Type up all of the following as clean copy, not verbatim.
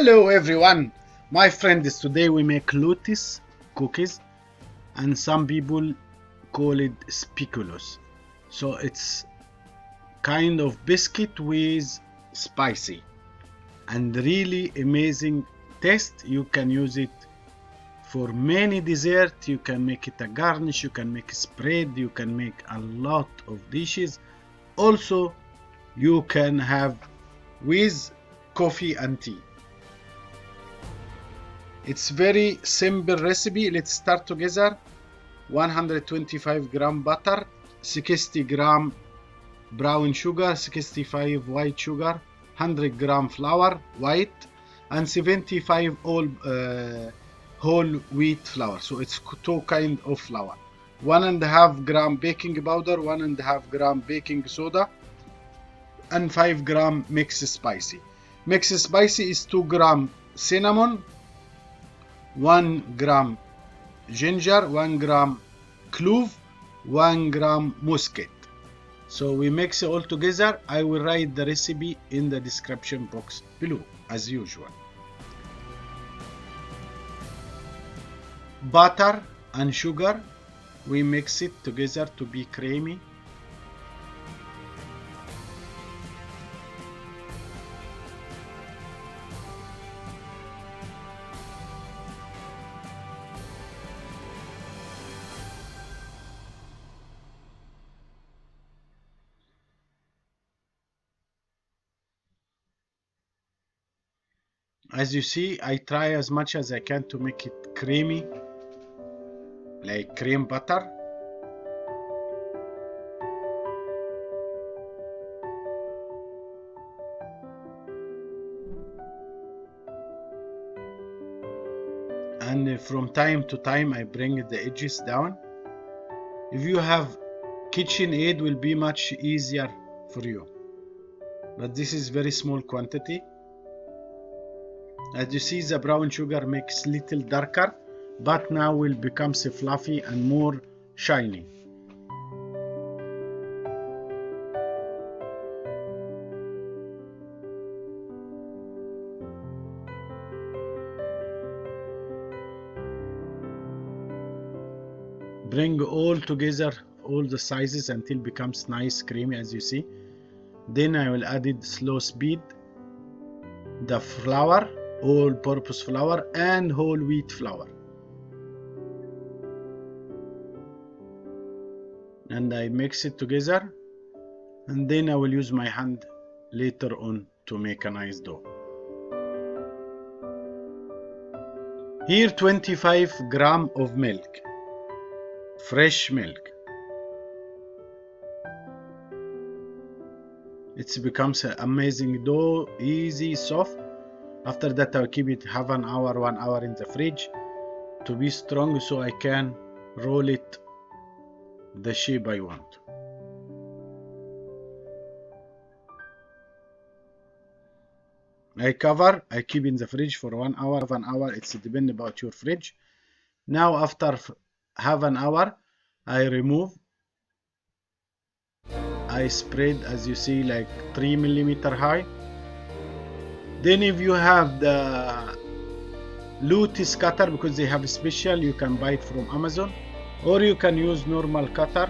Hello everyone, my friends. Today we make lotus cookies, and some people call it speculoos. So it's kind of biscuit with spicy and really amazing taste. You can use it for many desserts. You can make it a garnish, you can make a spread, you can make a lot of dishes. Also you can have with coffee and tea. It's very simple recipe. Let's start together. 125 gram butter, 60 gram brown sugar, 65 white sugar, 100 gram flour white, and 75 whole wheat flour. So it's two kind of flour. 1.5 gram baking powder, 1.5 gram baking soda, and 5 gram mixed spicy. Mixed spicy is 2 gram cinnamon, 1 gram ginger, 1 gram clove, 1 gram muscat. So we mix it all together. I will write the recipe in the description box below as usual. Butter and sugar, we mix it together to be creamy. As you see, I try as much as I can to make it creamy, like cream butter. And from time to time I bring the edges down. If you have kitchen aid, will be much easier for you, but this is very small quantity. As you see, the brown sugar makes little darker, but now will become fluffy and more shiny. Bring all together, all the sizes, until it becomes nice creamy, as you see. Then I will add it slow speed, the flour, all-purpose flour and whole wheat flour, and I mix it together, and then I will use my hand later on to make a nice dough. Here 25 gram of milk, fresh milk. It becomes an amazing dough, easy, soft. After that I'll keep it half an hour, 1 hour in the fridge to be strong, so I can roll it the shape I want. I cover, I keep in the fridge for 1 hour, half an hour, it's depend about your fridge. Now after half an hour I remove, I spread, as you see, like 3 millimeter high. Then if you have the Lotus cutter, because they have a special, you can buy it from Amazon, or you can use normal cutter.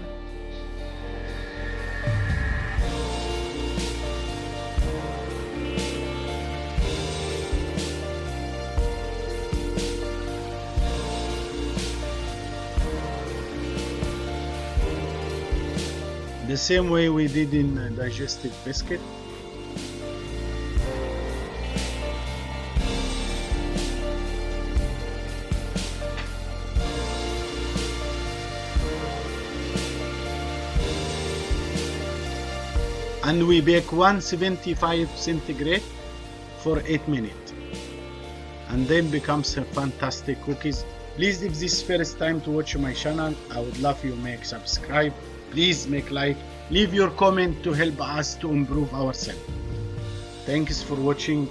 The same way we did in digestive biscuit. And we bake 175 centigrade for 8 minutes, and then becomes a fantastic cookies. Please, if this is first time to watch my channel, I would love you make subscribe. Please make like, leave your comment to help us to improve ourselves. Thanks for watching.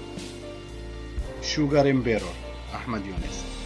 Sugar Emperor Ahmed Younes.